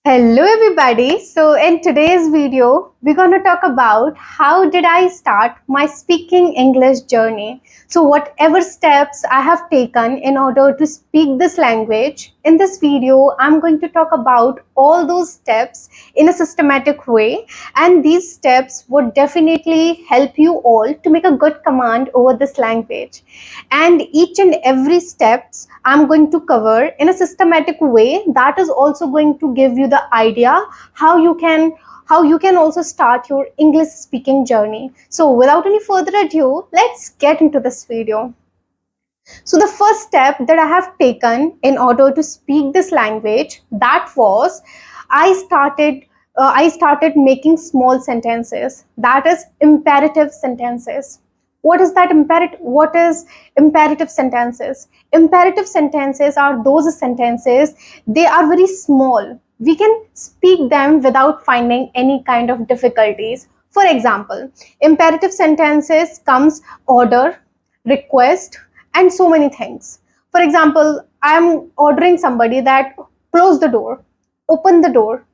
Hello everybody. So in today's video, we're going to talk about how did I start my speaking English journey. So whatever steps I have taken in order to speak this language, in this video, I'm going to talk about all those steps in a systematic way. And these steps would definitely help you all to make a good command over this language. And each and every steps I'm going to cover in a systematic way that is also going to give you the idea how you can also start your English speaking journey. So without any further ado, let's get into this video. So the first step that I have taken in order to speak this language, that was I started I started making small sentences, that is imperative sentences. What is imperative sentences? Imperative sentences are those sentences, they are very small. We can speak them without finding any kind of difficulties. For example, imperative sentences comes order, request, and so many things. For example, I am ordering somebody that close the door, open the door,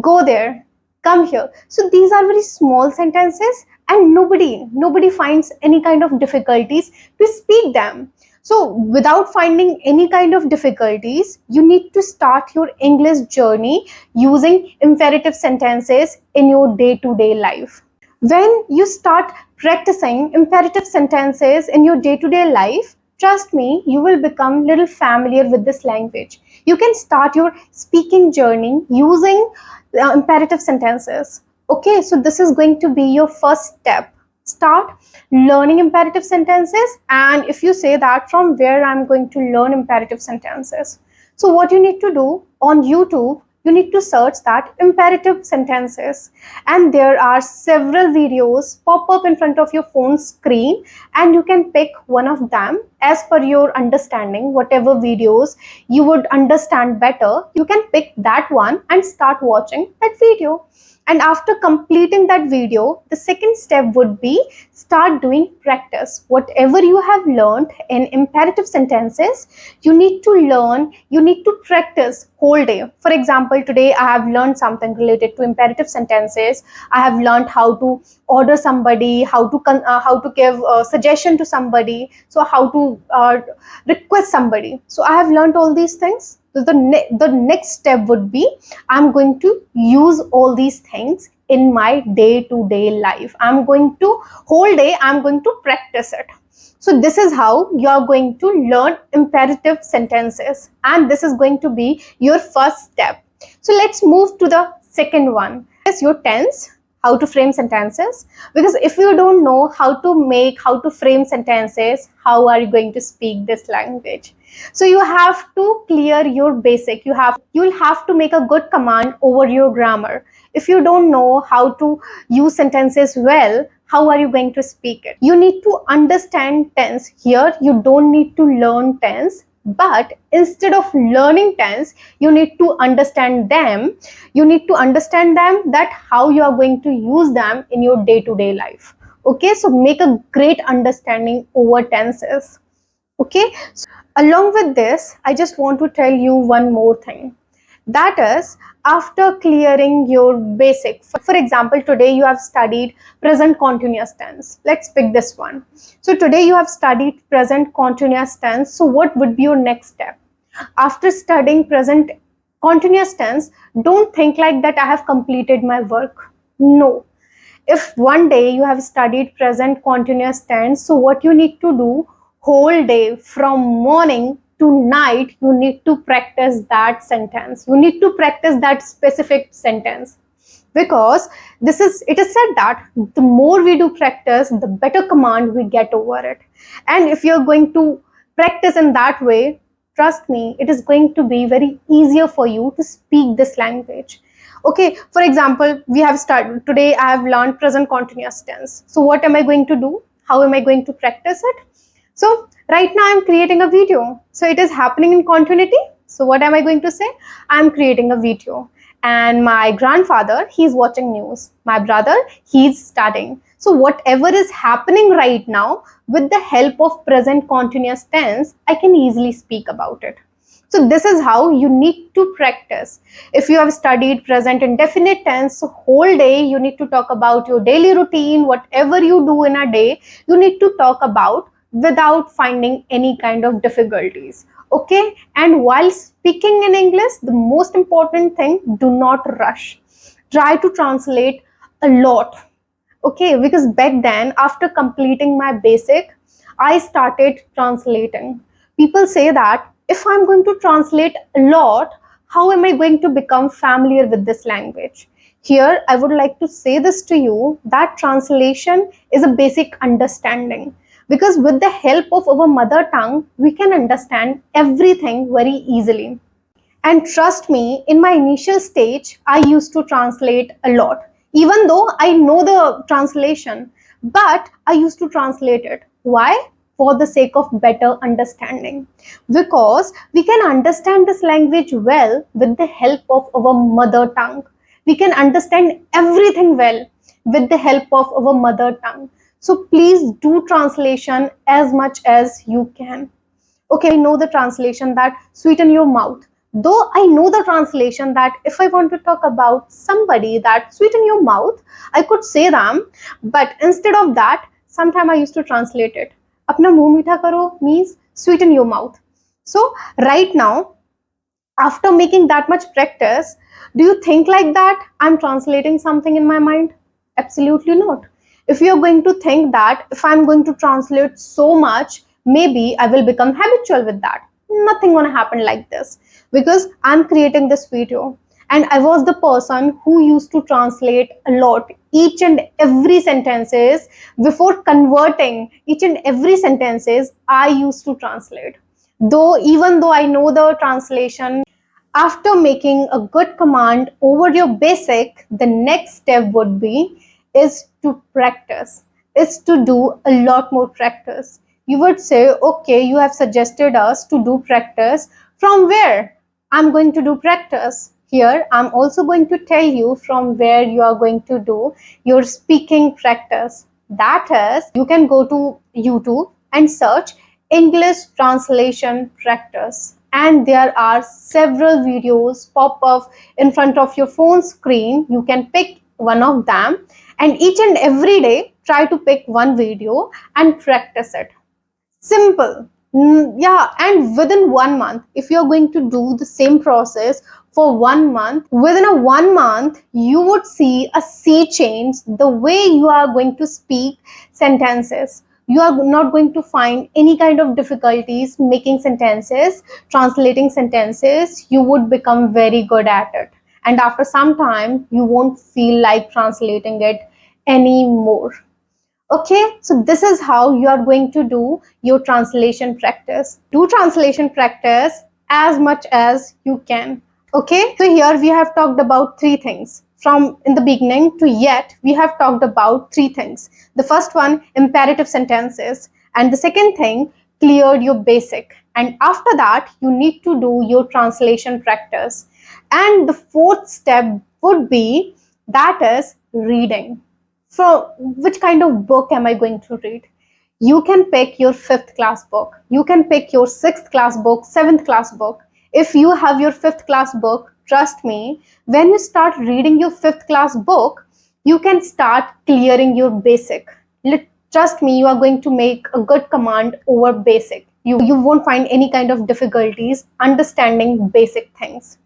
go there, come here. So these are very small sentences and nobody finds any kind of difficulties to speak them. So without finding any kind of difficulties, you need to start your English journey using imperative sentences in your day-to-day life. When you start practicing imperative sentences in your day-to-day life, trust me, you will become little familiar with this language. You can start your speaking journey using imperative sentences. Okay, so this is going to be your first step. Start learning imperative sentences, and if you say that from where I'm going to learn imperative sentences. So what you need to do on YouTube, you need to search that imperative sentences, and there are several videos pop up in front of your phone screen, and you can pick one of them as per your understanding. Whatever videos you would understand better, you can pick that one and start watching that video. And after completing that video, the second step would be start doing practice. Whatever you have learned in imperative sentences, you need to learn, you need to practice whole day. For example, today I have learned something related to imperative sentences. I have learned how to order somebody, how to give a suggestion to somebody, so how to request somebody. So I have learned all these things. So the next step would be I'm going to use all these things in my day-to-day life. I'm going to whole day I'm going to practice it. So this is how you are going to learn imperative sentences, and this is going to be your first step. So let's move to the second one. Is your tense, how to frame sentences, because if you don't know how to frame sentences, how are you going to speak this language? So you have to clear your basic. You'll have to make a good command over your grammar. If you don't know how to use sentences well, how are you going to speak it? You need to understand tense. Here you don't need to learn tense, but instead of learning tense, you need to understand them. You need to understand them, that how you are going to use them in your day-to-day life. Okay, so make a great understanding over tenses. Okay, so along with this, I just want to tell you one more thing. That is, after clearing your basic, for example, today you have studied present continuous tense. Let's pick this one. So today you have studied present continuous tense. So what would be your next step? After studying present continuous tense, don't think like that I have completed my work. No. If one day you have studied present continuous tense, so what you need to do whole day from morning to night, you need to practice that sentence. You need to practice that specific sentence, because it is said that the more we do practice, the better command we get over it. And if you're going to practice in that way, trust me, it is going to be very easier for you to speak this language. Okay, for example, we have started today, I have learned present continuous tense. So what am I going to do? How am I going to practice it? So right now I'm creating a video. So it is happening in continuity. So what am I going to say? I'm creating a video. And my grandfather, he's watching news. My brother, he's studying. So whatever is happening right now, with the help of present continuous tense, I can easily speak about it. So this is how you need to practice. If you have studied present indefinite tense whole day, you need to talk about your daily routine, whatever you do in a day, you need to talk about without finding any kind of difficulties. Okay? And while speaking in English, the most important thing, do not rush. Try to translate a lot. Okay, because back then, after completing my basic, I started translating. People say that if I'm going to translate a lot, how am I going to become familiar with this language? Here, I would like to say this to you that translation is a basic understanding, because with the help of our mother tongue, we can understand everything very easily. And trust me, in my initial stage, I used to translate a lot. Even though I know the translation, but I used to translate it. Why? For the sake of better understanding. Because we can understand this language well with the help of our mother tongue. We can understand everything well with the help of our mother tongue. So please do translation as much as you can. Okay, I know the translation that sweeten your mouth. Though I know the translation that if I want to talk about somebody that sweeten your mouth, I could say them, but instead of that, sometime I used to translate it. Apna muh meetha karo means sweeten your mouth. So right now, after making that much practice, do you think like that I'm translating something in my mind? Absolutely not. If you're going to think that if I'm going to translate so much, maybe I will become habitual with that. Nothing gonna happen like this, because I'm creating this video and I was the person who used to translate a lot, each and every sentences. Before converting each and every sentences, I used to translate. Though even though I know the translation, after making a good command over your basic, the next step would be is to practice, is to do a lot more practice. You would say, okay, you have suggested us to do practice. From where? I'm going to do practice. Here, I'm also going to tell you from where you are going to do your speaking practice. That is, you can go to YouTube and search English translation practice. And there are several videos pop up in front of your phone screen. You can pick one of them and each and every day try to pick one video and practice it. Simple. Yeah, and within 1 month, if you're going to do the same process for 1 month, within a 1 month, you would see a sea change the way you are going to speak sentences. You are not going to find any kind of difficulties making sentences, translating sentences. You would become very good at it. And after some time, you won't feel like translating it anymore. Okay, so this is how you are going to do your translation practice. Do translation practice as much as you can. Okay, so here we have talked about three things. From in the beginning to yet, we have talked about three things. The first one, imperative sentences. And the second thing, cleared your basic. And after that, you need to do your translation practice. And the fourth step would be, that is reading. So, which kind of book am I going to read? You can pick your fifth class book. You can pick your sixth class book, seventh class book. If you have your fifth class book, trust me, when you start reading your fifth class book, you can start clearing your basic. Trust me, you are going to make a good command over basic. You won't find any kind of difficulties understanding basic things.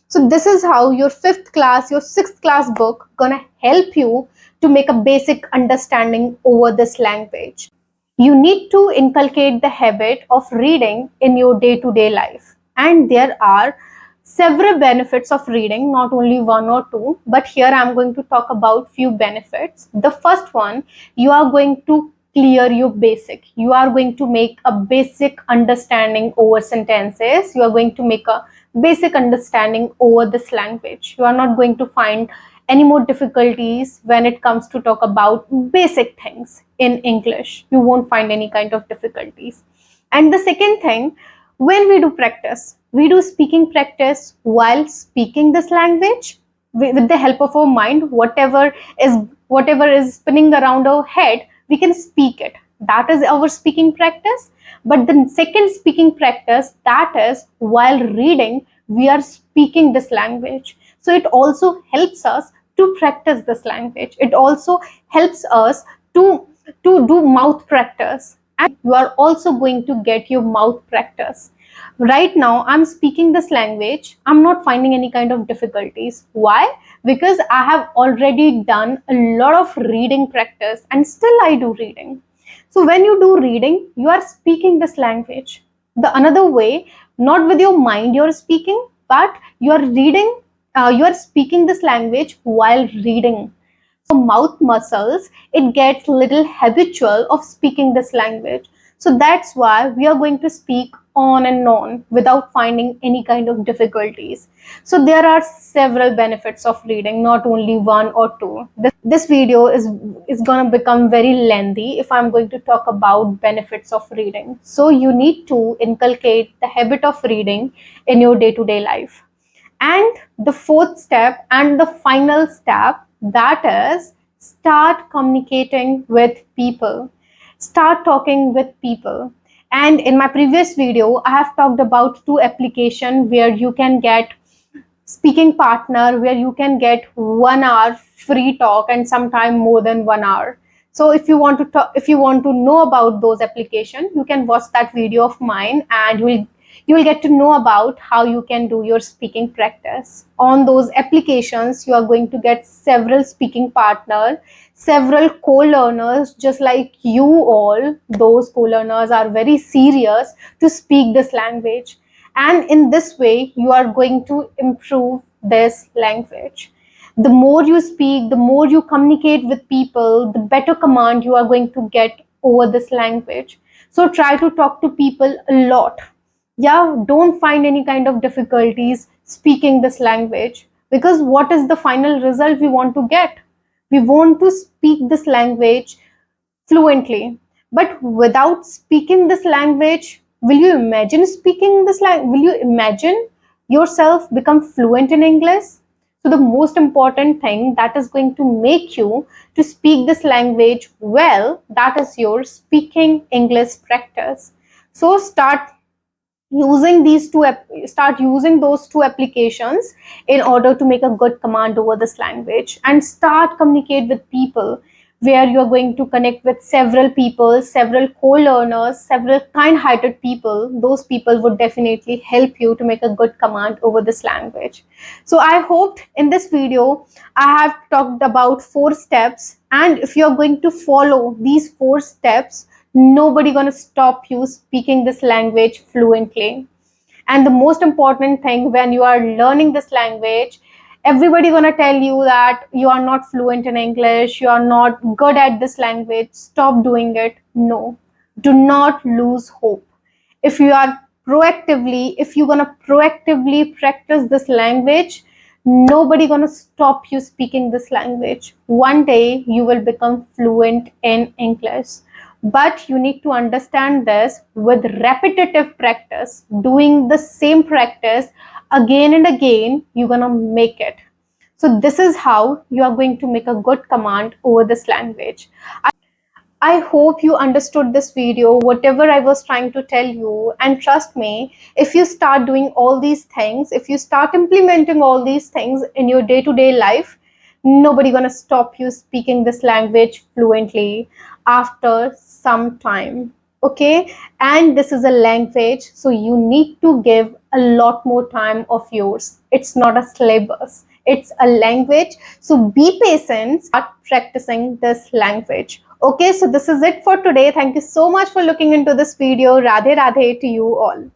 So this is how your fifth class, your sixth class book gonna help you to make a basic understanding over this language. You need to inculcate the habit of reading in your day-to-day life. And there are several benefits of reading, not only one or two, but here I'm going to talk about few benefits. The first one, you are going to clear your basic. You are going to make a basic understanding over sentences. You are going to make a basic understanding over this language. You are not going to find any more difficulties when it comes to talk about basic things in English. You won't find any kind of difficulties. And the second thing, when we do speaking practice while speaking this language with the help of our mind, whatever is spinning around our head, we can speak it. that is our speaking practice. But the second speaking practice, that is while reading, we are speaking this language. So it also helps us to practice this language. It also helps us to do mouth practice, and you are also going to get your mouth practice. Right now I'm speaking this language, I'm not finding any kind of difficulties. Why? Because I have already done a lot of reading practice, and still I do reading. So when you do reading, you are speaking this language the another way, not with your mind you're speaking, but you are reading, you are speaking this language while reading. Mouth muscles, it gets little habitual of speaking this language. So that's why we are going to speak on and on without finding any kind of difficulties. So there are several benefits of reading, not only one or two. This video is going to become very lengthy if I'm going to talk about benefits of reading. So you need to inculcate the habit of reading in your day-to-day life. And the fourth step and the final step, that is start communicating with people. Start talking with people. And in my previous video, I have talked about two applications where you can get speaking partner, where you can get 1 hour free talk and sometime more than 1 hour. So if you want to talk, if you want to know about those applications, you can watch that video of mine, and you will get to know about how you can do your speaking practice. On those applications, you are going to get several speaking partners, several co-learners just like you all. Those co-learners are very serious to speak this language. And in this way, you are going to improve this language. The more you speak, the more you communicate with people, the better command you are going to get over this language. So try to talk to people a lot. Yeah, don't find any kind of difficulties speaking this language, because what is the final result we want to get? We want to speak this language fluently. But without speaking this language, will you imagine speaking this language? Will you imagine yourself become fluent in English? So the most important thing that is going to make you to speak this language well, that is your speaking English practice. So start using those two applications in order to make a good command over this language, and start communicate with people, where you're going to connect with several people, several co-learners, several kind-hearted people. Those people would definitely help you to make a good command over this language. So I hope in this video I have talked about 4 steps, and if you're going to follow these 4 steps, nobody gonna stop you speaking this language fluently. And the most important thing, when you are learning this language, everybody gonna tell you that you are not fluent in English, you are not good at this language, stop doing it. No, do not lose hope. If you are proactively, if you're gonna proactively practice this language, nobody gonna stop you speaking this language. One day you will become fluent in English. But you need to understand this, with repetitive practice, doing the same practice again and again, you're gonna make it. So this is how you are going to make a good command over this language. I hope you understood this video, whatever I was trying to tell you. And trust me, if you start doing all these things, if you start implementing all these things in your day-to-day life, nobody gonna stop you speaking this language fluently after some time. Okay? And this is a language, so you need to give a lot more time of yours. It's not a syllabus. It's a language. So be patient, start practicing this language. Okay, so this is it for today. Thank you so much for looking into this video. Radhe Radhe to you all.